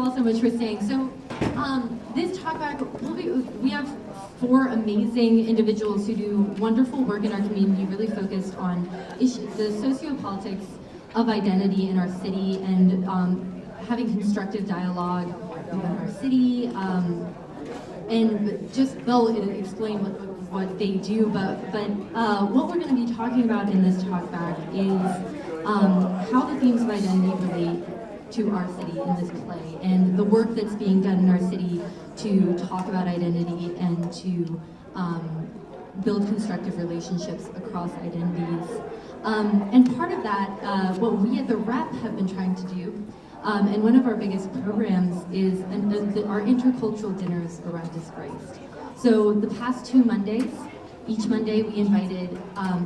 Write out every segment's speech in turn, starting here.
all so much for staying. So this Talkback, we have 4 amazing individuals who do wonderful work in our community, really focused on issues, the sociopolitics of identity in our city, and having constructive dialogue within our city. And just they'll explain what they do, but what we're going to be talking about in this Talkback is how the themes of identity relate to our city in this play, and the work that's being done in our city to talk about identity and to build constructive relationships across identities. And part of that, what we at the Rep have been trying to do, and one of our biggest programs is our Intercultural Dinners around Disgraced. So the past 2 Mondays, each Monday we invited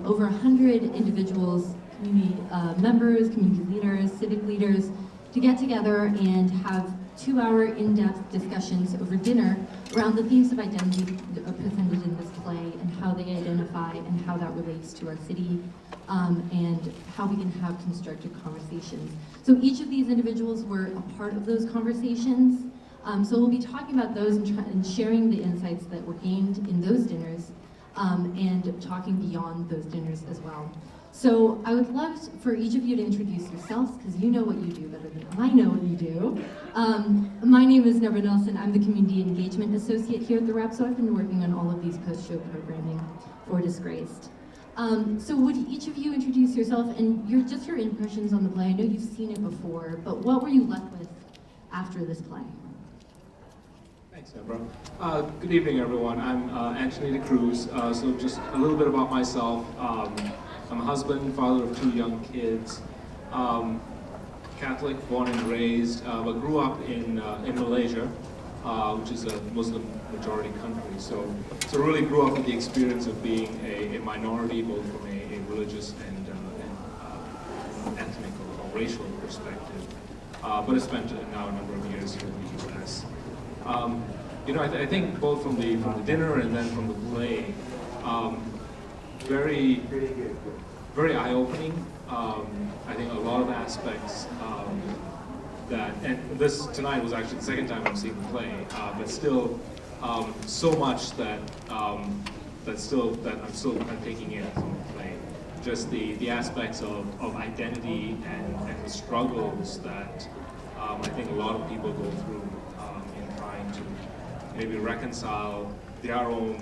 over 100 individuals, community members, community leaders, civic leaders, to get together and have 2-hour in-depth discussions over dinner around the themes of identity presented in this play, and how they identify and how that relates to our city, and how we can have constructive conversations. So each of these individuals were a part of those conversations. So we'll be talking about those and sharing the insights that were gained in those dinners, and talking beyond those dinners as well. So I would love for each of you to introduce yourselves, because you know what you do better than I know what you do. My name is Nebra Nelson. I'm the Community Engagement Associate here at the Rep, so I've been working on all of these post-show programming for Disgraced. So would each of you introduce yourself and your impressions on the play? I know you've seen it before, but what were you left with after this play? Thanks, Nebra. Good evening, everyone. I'm Antony de Cruz. So just a little bit about myself. I'm a husband, father of 2 young kids, Catholic, born and raised, but grew up in Malaysia, which is a Muslim majority country. So really grew up with the experience of being a minority, both from a religious and ethnic or racial perspective. But I spent now a number of years here in the U.S. I think both from the dinner and then from the play, very eye-opening. I think a lot of aspects and this tonight was actually the second time I've seen the play, but still so much that I'm still taking in from the play. Just the aspects of identity and the struggles that I think a lot of people go through in trying to maybe reconcile their own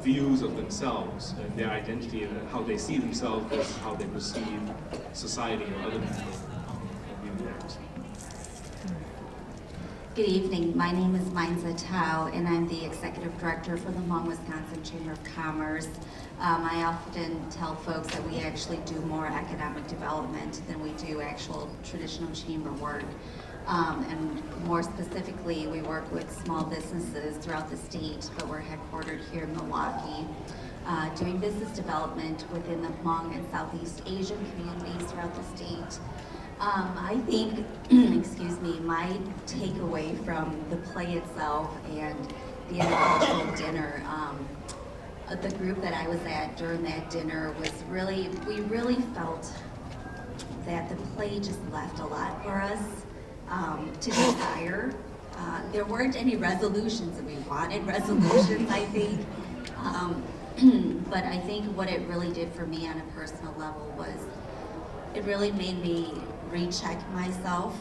views of themselves and their identity and how they see themselves versus how they perceive society or other people view theirs. Good evening. My name is Thao, and I'm the Executive Director for the Hmong, Wisconsin Chamber of Commerce. I often tell folks that we actually do more economic development than we do actual traditional chamber work. And more specifically, we work with small businesses throughout the state, but we're headquartered here in Milwaukee, doing business development within the Hmong and Southeast Asian communities throughout the state. I think, excuse me, my takeaway from the play itself and the Intercultural Dinner, the group that I was at during that dinner was we really felt that the play just left a lot for us to desire. There weren't any resolutions, and we wanted resolutions, I think. But I think what it really did for me on a personal level was it really made me recheck myself,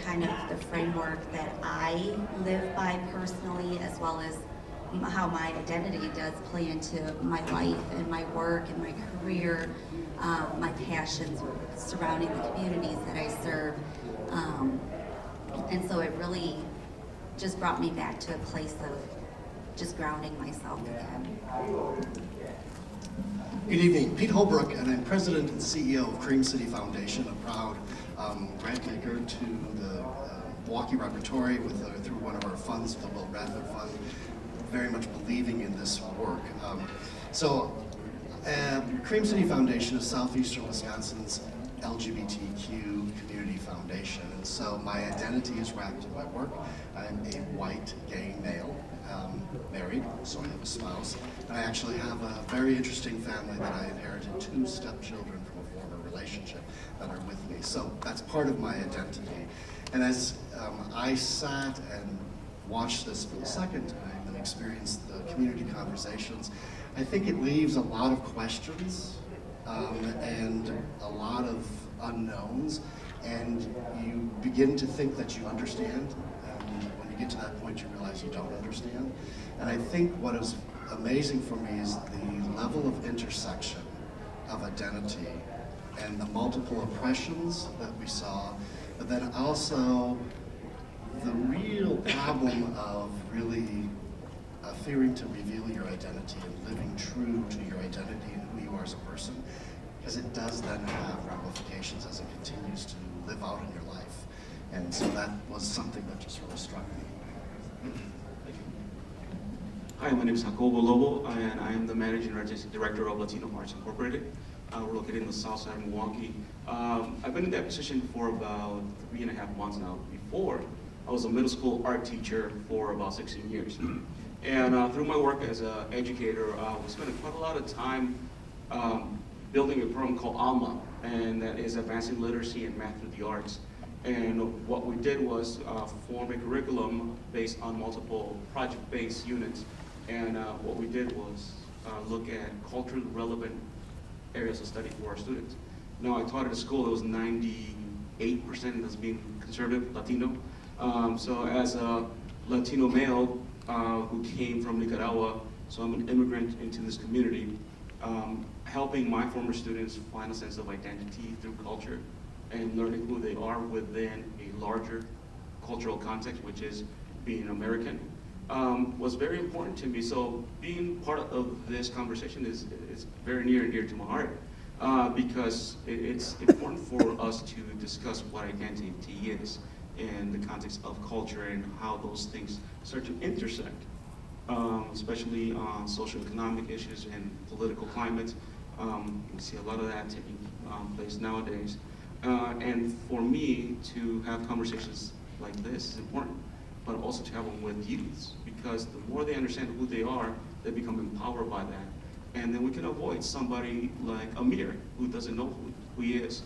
kind of the framework that I live by personally, as well as how my identity does play into my life and my work and my career, my passions surrounding the communities that I serve. And so it really just brought me back to a place of just grounding myself again. Good evening, Pete Holbrook, and I'm President and CEO of Cream City Foundation, a proud grant maker to the Milwaukee Repertory through one of our funds, the Will Radler Fund, very much believing in this work. Cream City Foundation is Southeastern Wisconsin's LGBTQ community foundation, and so my identity is wrapped in my work. I'm a white gay male, married, so I have a spouse, and I actually have a very interesting family that I inherited 2 stepchildren from a former relationship that are with me, so that's part of my identity. And as I sat and watched this for the second time and experienced the community conversations, I think it leaves a lot of questions and a lot of unknowns, and you begin to think that you understand, and when you get to that point you realize you don't understand. And I think what is amazing for me is the level of intersection of identity and the multiple oppressions that we saw, but then also the real problem of really fearing to reveal your identity and living true to your identity and who you are as a person, because it does then have ramifications as it continues to live out in your life. And so that was something that just really struck me. Hi, my name is Jacobo Lovo, and I am the Managing Artistic Director of Latino Arts Incorporated. We're located in the south side of Milwaukee. I've been in that position for about 3.5 months now. Before, I was a middle school art teacher for about 16 years. And through my work as an educator, we spent quite a lot of time building a program called ALMA, and that is Advancing Literacy and Math Through the Arts. And what we did was form a curriculum based on multiple project-based units. And what we did was look at culturally relevant areas of study for our students. Now, I taught at a school that was 98% that's being conservative, Latino. So as a Latino male who came from Nicaragua, so I'm an immigrant into this community, helping my former students find a sense of identity through culture and learning who they are within a larger cultural context, which is being American, was very important to me. So being part of this conversation is very near and dear to my heart, because it's important for us to discuss what identity is in the context of culture and how those things start to intersect, especially on social economic issues and political climates. We see a lot of that taking place nowadays. And for me to have conversations like this is important, but also to have them with youths, because the more they understand who they are, they become empowered by that. And then we can avoid somebody like Amir, who doesn't know who he is,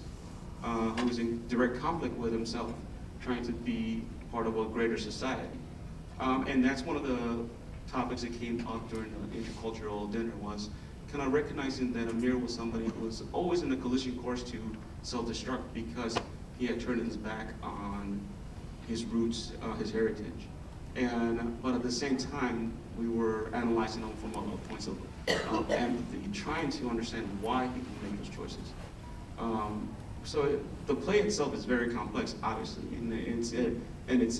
who is in direct conflict with himself, trying to be part of a greater society. And that's one of the topics that came up during the Intercultural Dinner, was kind of recognizing that Amir was somebody who was always in a collision course to self-destruct because he had turned his back on his roots, his heritage. But at the same time, we were analyzing them from all points of empathy, trying to understand why people make those choices. So the play itself is very complex, obviously, and it's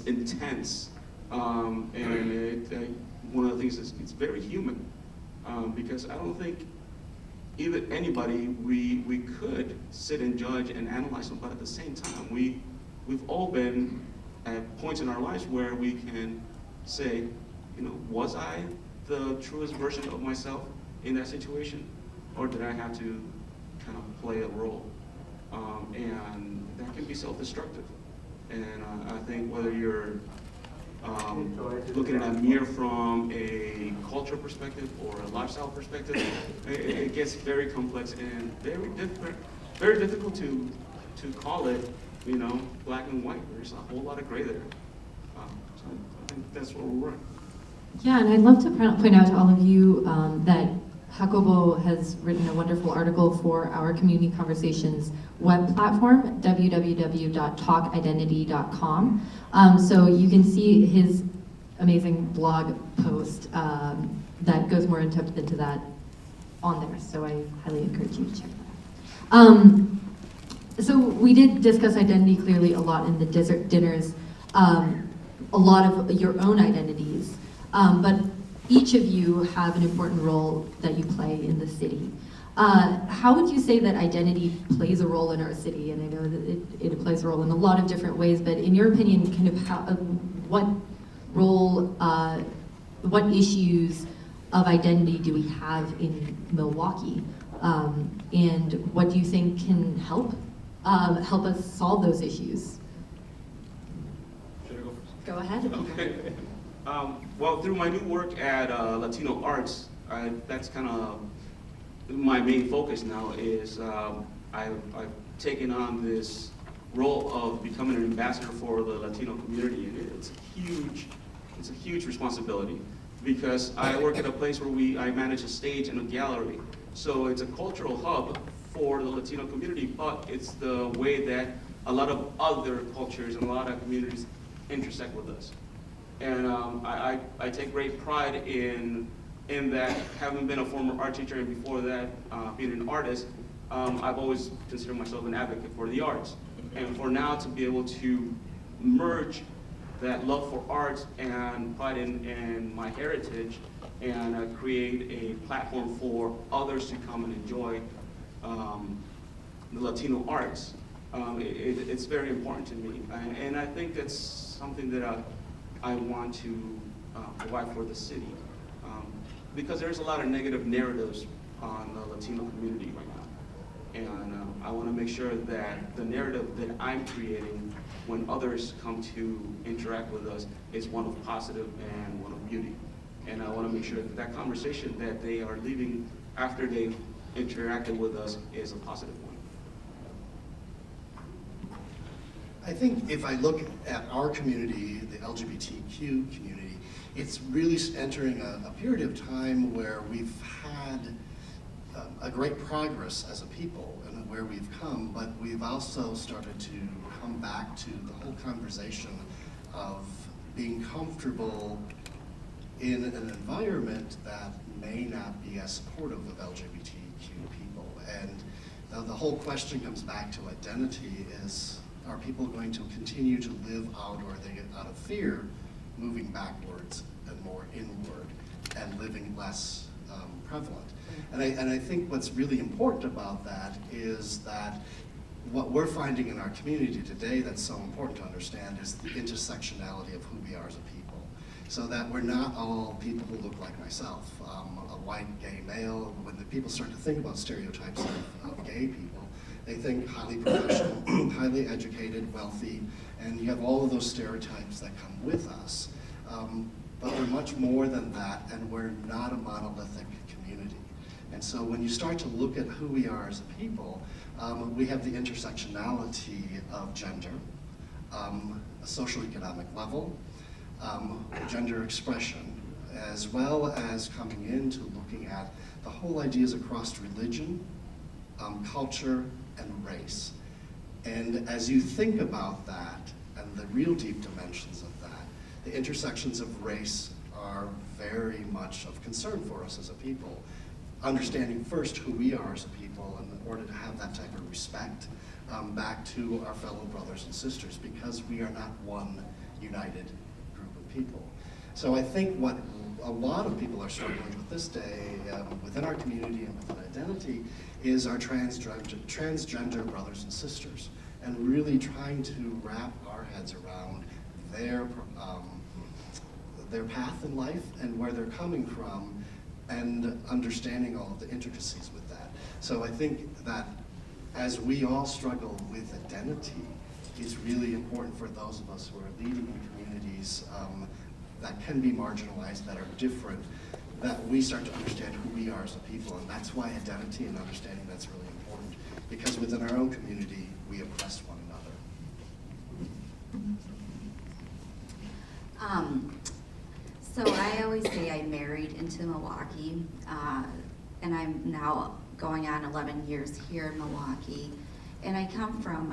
intense. One of the things is it's very human, because I don't think either anybody we could sit and judge and analyze them, but at the same time, we've all been at points in our lives where we can say, was I the truest version of myself in that situation, or did I have to kind of play a role? And that can be self-destructive. And I think whether you're looking at Amir from a cultural perspective or a lifestyle perspective, it gets very complex and very difficult to call it, black and white. There's a whole lot of gray there. So I think that's where we're at. Yeah, and I'd love to point out to all of you that Jacobo has written a wonderful article for our Community Conversations web platform, www.talkidentity.com. So you can see his amazing blog post that goes more in depth into that on there. So I highly encourage you to check that out. So we did discuss identity clearly a lot in the desert dinners, a lot of your own identities, but each of you have an important role that you play in the city. How would you say that identity plays a role in our city? And I know that it plays a role in a lot of different ways, but in your opinion, kind of what role, what issues of identity do we have in Milwaukee? And what do you think can help us solve those issues? Should I go first? Go ahead. Okay. Well, through my new work at Latino Arts, that's kind of my main focus now. Is I've taken on this role of becoming an ambassador for the Latino community, and it's a huge responsibility because I work at a place where I manage a stage and a gallery. So it's a cultural hub for the Latino community, but it's the way that a lot of other cultures and a lot of communities intersect with us. And I take great pride in that, having been a former art teacher and before that being an artist, I've always considered myself an advocate for the arts. And for now to be able to merge that love for arts and pride in my heritage and create a platform for others to come and enjoy the Latino arts, it's very important to me. And I think that's something that I want to provide for the city. Because there's a lot of negative narratives on the Latino community right now. And I want to make sure that the narrative that I'm creating when others come to interact with us is one of positive and one of beauty. And I want to make sure that that conversation that they are leaving after they've interacted with us is a positive one. I think if I look at our community, the LGBTQ community, it's really entering a period of time where we've had a great progress as a people and where we've come, but we've also started to come back to the whole conversation of being comfortable in an environment that may not be as supportive of LGBTQ people. And the whole question comes back to identity is, are people going to continue to live out, or are they out of fear, moving backwards and more inward and living less prevalent? And I think what's really important about that is that what we're finding in our community today that's so important to understand is the intersectionality of who we are as a people. So that we're not all people who look like myself, a white gay male. When the people start to think about stereotypes of gay people, they think highly professional, highly educated, wealthy, and you have all of those stereotypes that come with us. But we're much more than that, and we're not a monolithic community. And so when you start to look at who we are as a people, we have the intersectionality of gender, a socioeconomic level, gender expression, as well as coming into looking at the whole ideas across religion, culture, and race. And as you think about that and the real deep dimensions of that, the intersections of race are very much of concern for us as a people. Understanding first who we are as a people in order to have that type of respect back to our fellow brothers and sisters, because we are not one united group of people. So I think what a lot of people are struggling with this day within our community and within identity is our transgender brothers and sisters, and really trying to wrap our heads around their path in life and where they're coming from, and understanding all of the intricacies with that. So I think that as we all struggle with identity, it's really important for those of us who are leading in communities that can be marginalized, that are different, that we start to understand who we are as a people. And that's why identity and understanding that's really important, because within our own community, we oppress one another. So I always say I married into Milwaukee, and I'm now going on 11 years here in Milwaukee. And I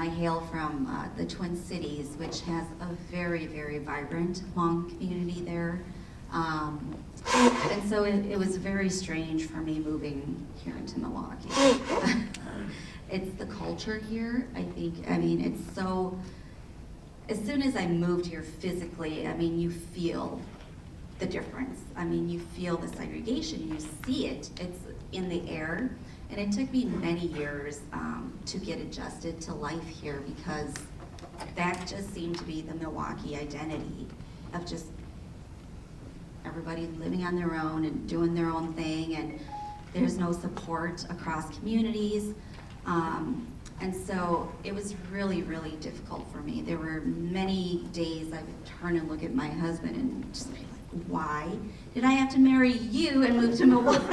hail from the Twin Cities, which has a very, very vibrant Hmong community there. And so it was very strange for me moving here into Milwaukee. It's the culture here, I mean, it's so, as soon as I moved here physically, I mean, you feel the difference. I mean, you feel the segregation, you see it, it's in the air. And it took me many years to get adjusted to life here, because that just seemed to be the Milwaukee identity of just everybody living on their own and doing their own thing, and there's no support across communities. And so it was really, really difficult for me. There were many days I would turn and look at my husband and just be like, why did I have to marry you and move to Milwaukee?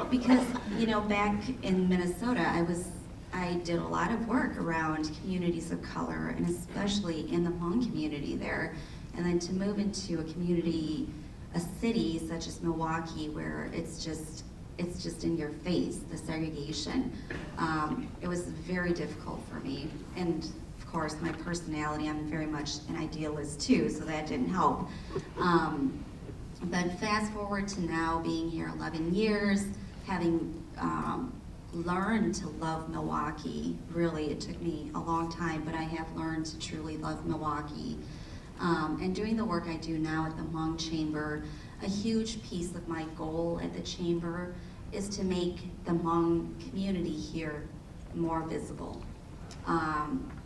Because, you know, back in Minnesota, I was I did a lot of work around communities of color, and especially in the Hmong community there. And then to move into a community, a city such as Milwaukee, where it's just in your face, the segregation. It was very difficult for me. And of course, my personality, I'm very much an idealist too, so that didn't help. But fast forward to now being here 11 years, having learned to love Milwaukee. Really, it took me a long time, but I have learned to truly love Milwaukee. And doing the work I do now at the Hmong Chamber, a huge piece of my goal at the Chamber is to make the Hmong community here more visible.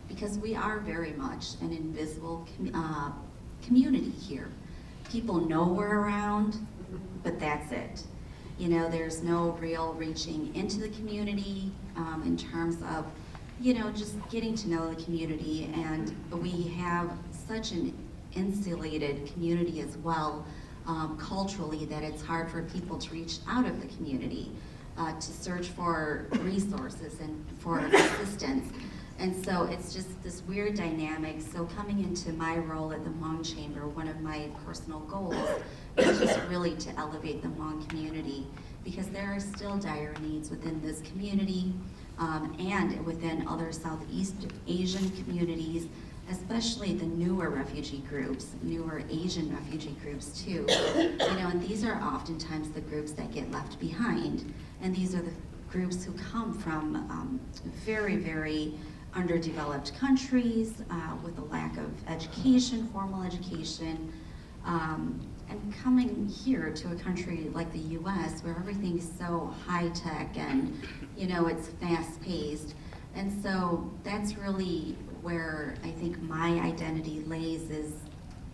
Because we are very much an invisible community here. People know we're around, but that's it. You know, there's no real reaching into the community in terms of, you know, just getting to know the community. And we have such an insulated community as well, culturally, that it's hard for people to reach out of the community to search for resources and for assistance. And so it's just this weird dynamic. So coming into my role at the Hmong Chamber, one of my personal goals is just really to elevate the Hmong community, because there are still dire needs within this community and within other Southeast Asian communities, especially the newer refugee groups, newer Asian refugee groups too. You know, and these are oftentimes the groups that get left behind. And these are the groups who come from very, very underdeveloped countries with a lack of education, formal education, and coming here to a country like the US where everything's so high tech and, you know, it's fast paced. And so that's really where I think my identity lays, is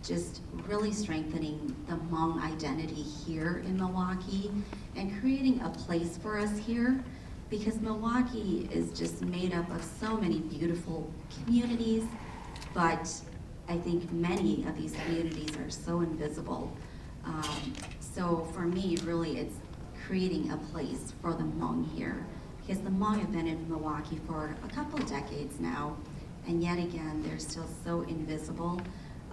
just really strengthening the Hmong identity here in Milwaukee and creating a place for us here. Because Milwaukee is just made up of so many beautiful communities, but I think many of these communities are so invisible. So for me, really, it's creating a place for the Hmong here. Because the Hmong have been in Milwaukee for a couple of decades now, and yet again, they're still so invisible.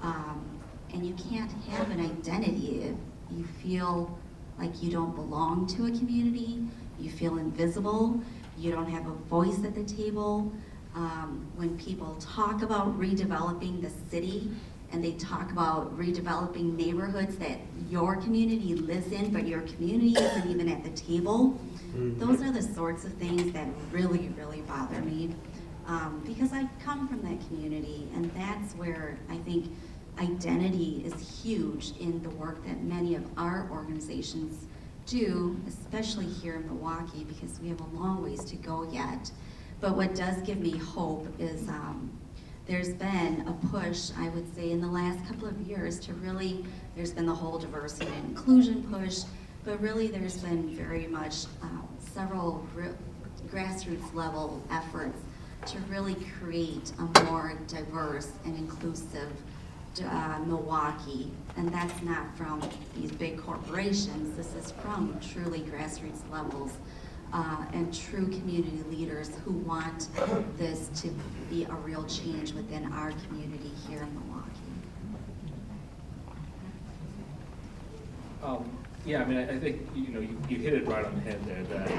And you can't have an identity if you feel like you don't belong to a community. You feel invisible, you don't have a voice at the table. When people talk about redeveloping the city, and they talk about redeveloping neighborhoods that your community lives in, but your community isn't even at the table, those are the sorts of things that really, really bother me. Because I come from that community, and that's where I think identity is huge in the work that many of our organizations do, especially here in Milwaukee, because we have a long ways to go yet. But what does give me hope is there's been a push, I would say, in the last couple of years to really, there's been the whole diversity and inclusion push, but really there's been very much several grassroots level efforts to really create a more diverse and inclusive Milwaukee. And that's not from these big corporations. This is from truly grassroots levels and true community leaders who want this to be a real change within our community here in Milwaukee. Yeah, I mean, I think, you know, you hit it right on the head there, that,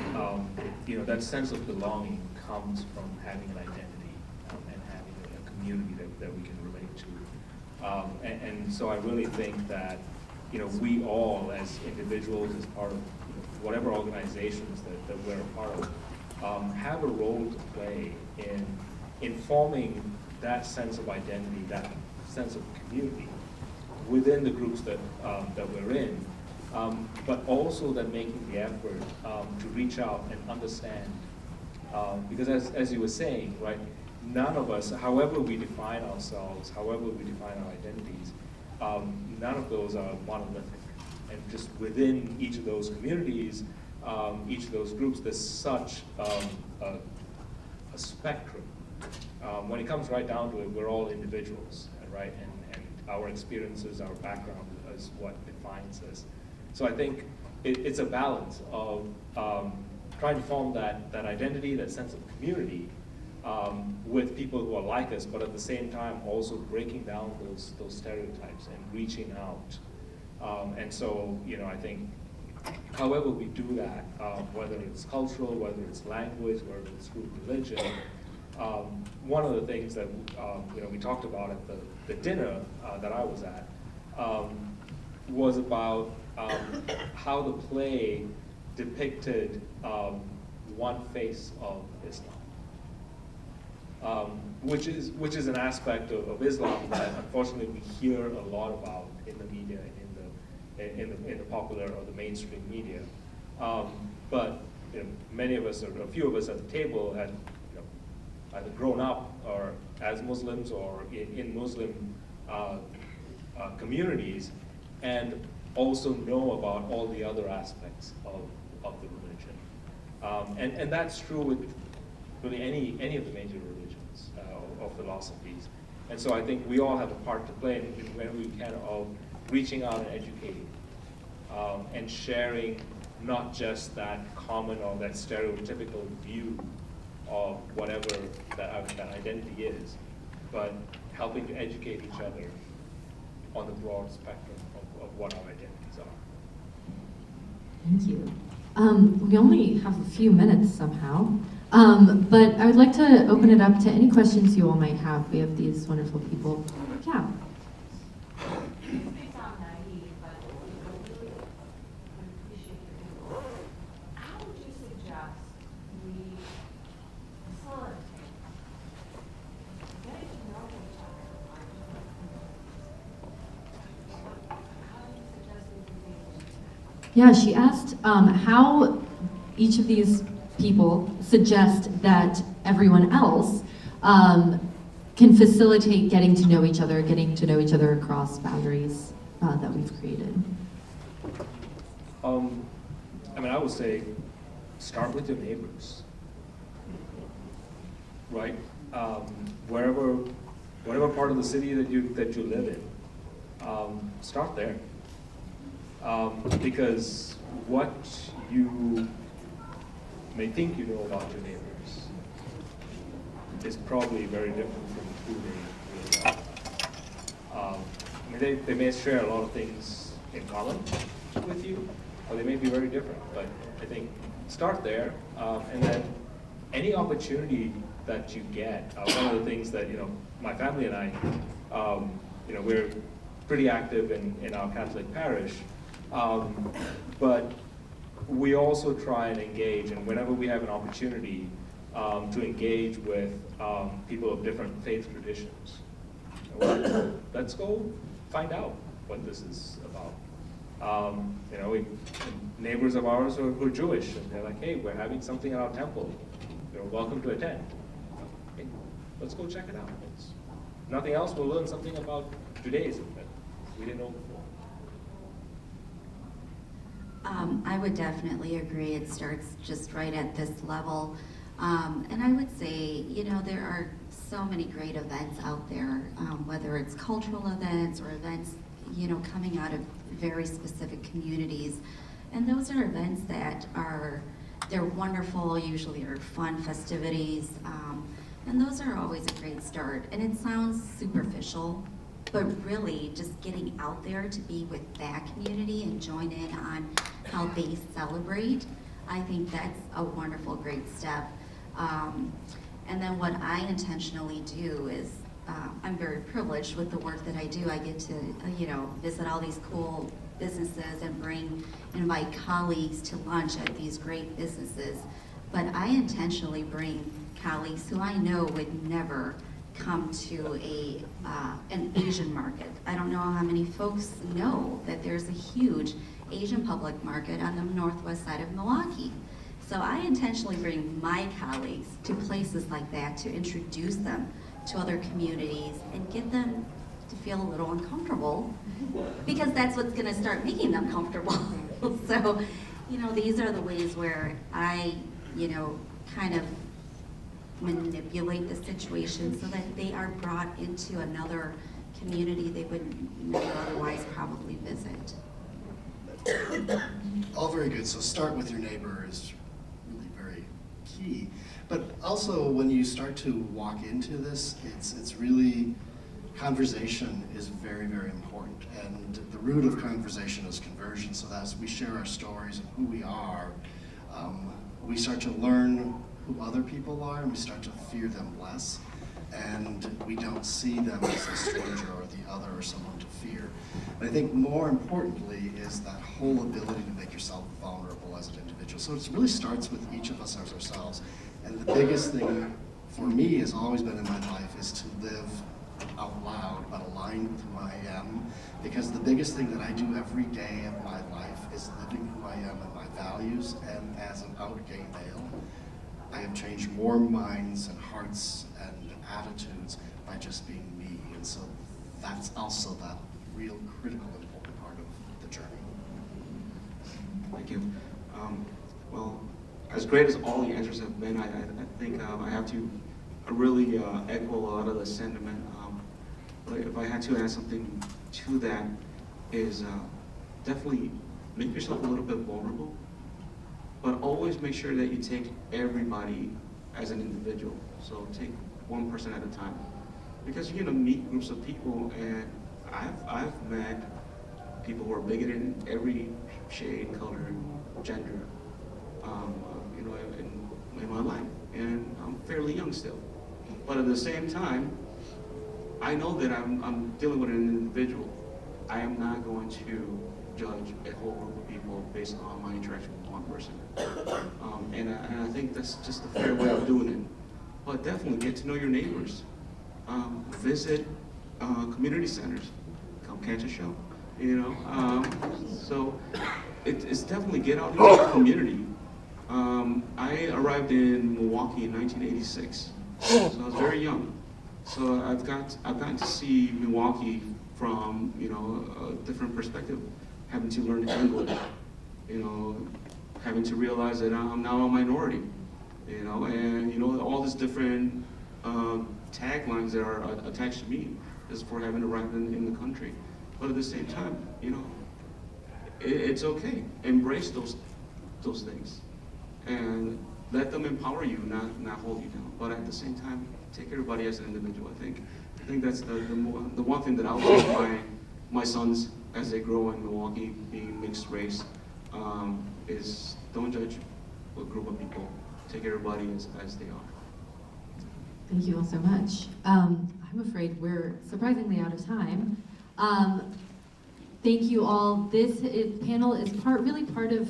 you know, that sense of belonging comes from having an identity and having a community that we can relate to. And so I really think that, you know, we all as individuals, as part of, you know, whatever organizations that we're a part of, have a role to play in informing that sense of identity, that sense of community within the groups that we're in, but also that making the effort to reach out and understand. Because as you were saying, right, none of us, however we define ourselves, however we define our identities, none of those are monolithic. And just within each of those communities, each of those groups, there's such a spectrum. When it comes right down to it, we're all individuals, right? And our experiences, our background is what defines us. So I think it's a balance of trying to form that identity, that sense of community with people who are like us, but at the same time also breaking down those stereotypes and reaching out. And so, I think however we do that, whether it's cultural, whether it's language, whether it's through religion, one of the things that we talked about at the dinner that I was at was about how the play depicted one face of Islam, which is an aspect of Islam that unfortunately we hear a lot about in the media and in the popular or the mainstream media. But many of us, or a few of us at the table, had either grown up or as Muslims or in Muslim communities, and also know about all the other aspects of the religion. And that's true with really any of the major religions or philosophies. And so I think we all have a part to play in when we can of reaching out and educating and sharing not just that common or that stereotypical view of whatever that identity is, but helping to educate each other on the broad spectrum of what our identities are. Thank you. We only have a few minutes somehow, but I would like to open it up to any questions you all might have. We have these wonderful people. Yeah. Yeah, she asked how each of these people suggest that everyone else can facilitate getting to know each other across boundaries that we've created. I would say start with your neighbors, right? Whatever part of the city that you live in, start there. Because what you may think you know about your neighbors is probably very different from who they really are. They may share a lot of things in common with you, or they may be very different, but I think start there, and then any opportunity that you get. One of the things that, my family and I, we're pretty active in our Catholic parish, but we also try and engage, and whenever we have an opportunity to engage with people of different faith traditions, let's go find out what this is about. Neighbors of ours who are Jewish, and they're like, hey, we're having something at our temple. You're welcome to attend. Okay, let's go check it out. Nothing else, we'll learn something about Judaism that we didn't know before. I would definitely agree. It starts just right at this level. And I would say, there are so many great events out there, whether it's cultural events or events, coming out of very specific communities. And those are events that they're wonderful, usually are fun festivities. And those are always a great start. And it sounds superficial, but really just getting out there to be with that community and join in on how they celebrate, I think that's a wonderful, great step. And then what I intentionally do is, I'm very privileged with the work that I do. I get to, visit all these cool businesses and invite colleagues to lunch at these great businesses. But I intentionally bring colleagues who I know would never come to an Asian market. I don't know how many folks know that there's a huge Asian public market on the northwest side of Milwaukee. So I intentionally bring my colleagues to places like that to introduce them to other communities and get them to feel a little uncomfortable, because that's what's going to start making them comfortable. So, these are the ways where I, kind of manipulate the situation so that they are brought into another community they would never otherwise probably visit. All very good. So start with your neighbor is really key. But also, when you start to walk into this, it's really, conversation is very, very important. And the root of conversation is conversion. So as we share our stories of who we are, we start to learn who other people are, and we start to fear them less. And we don't see them as a stranger or the other or someone to fear. But I think more importantly is that whole ability to make yourself vulnerable as an individual. So it really starts with each of us as ourselves. And the biggest thing for me has always been in my life is to live out loud, but aligned with who I am. Because the biggest thing that I do every day of my life is living who I am and my values. And as an out gay male, I have changed more minds and hearts and attitudes by just being me. And so that's also that real critical important part of the journey. Thank you. Well, as great as all the answers have been, I think I have to really echo a lot of the sentiment. But if I had to add something to that, is definitely make yourself a little bit vulnerable, but always make sure that you take everybody as an individual. So take one person at a time, because you're gonna meet groups of people, and I've met people who are bigoted in every shade, color, gender, you know, in my life, and I'm fairly young still. But at the same time, I know that I'm dealing with an individual. I am not going to judge a whole group of people based on my interaction with one person. And I think that's just a fair way of doing it. But definitely get to know your neighbors. Visit community centers. Come catch a show, you know. So it's definitely get out into the community. I arrived in Milwaukee in 1986, so I was very young. So I've gotten to see Milwaukee from, you know, a different perspective, having to learn English, you know, having to realize that I'm now a minority, you know, and you know all these different taglines that are attached to me is for having arrived in the country. But at the same time, you know, it's okay. Embrace those things, and let them empower you, not hold you down. But at the same time, take everybody as an individual. I think that's the one thing that I'll tell my sons as they grow in Milwaukee, being mixed race, is don't judge a group of people. Take everybody as they are. Thank you all so much. I'm afraid we're surprisingly out of time. Thank you all. This panel is really part of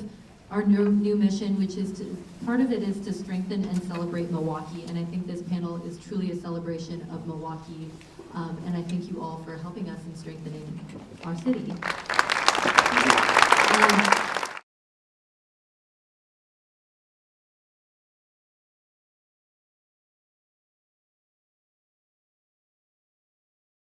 our new mission, which is part of it is to strengthen and celebrate Milwaukee. And I think this panel is truly a celebration of Milwaukee. And I thank you all for helping us in strengthening our city.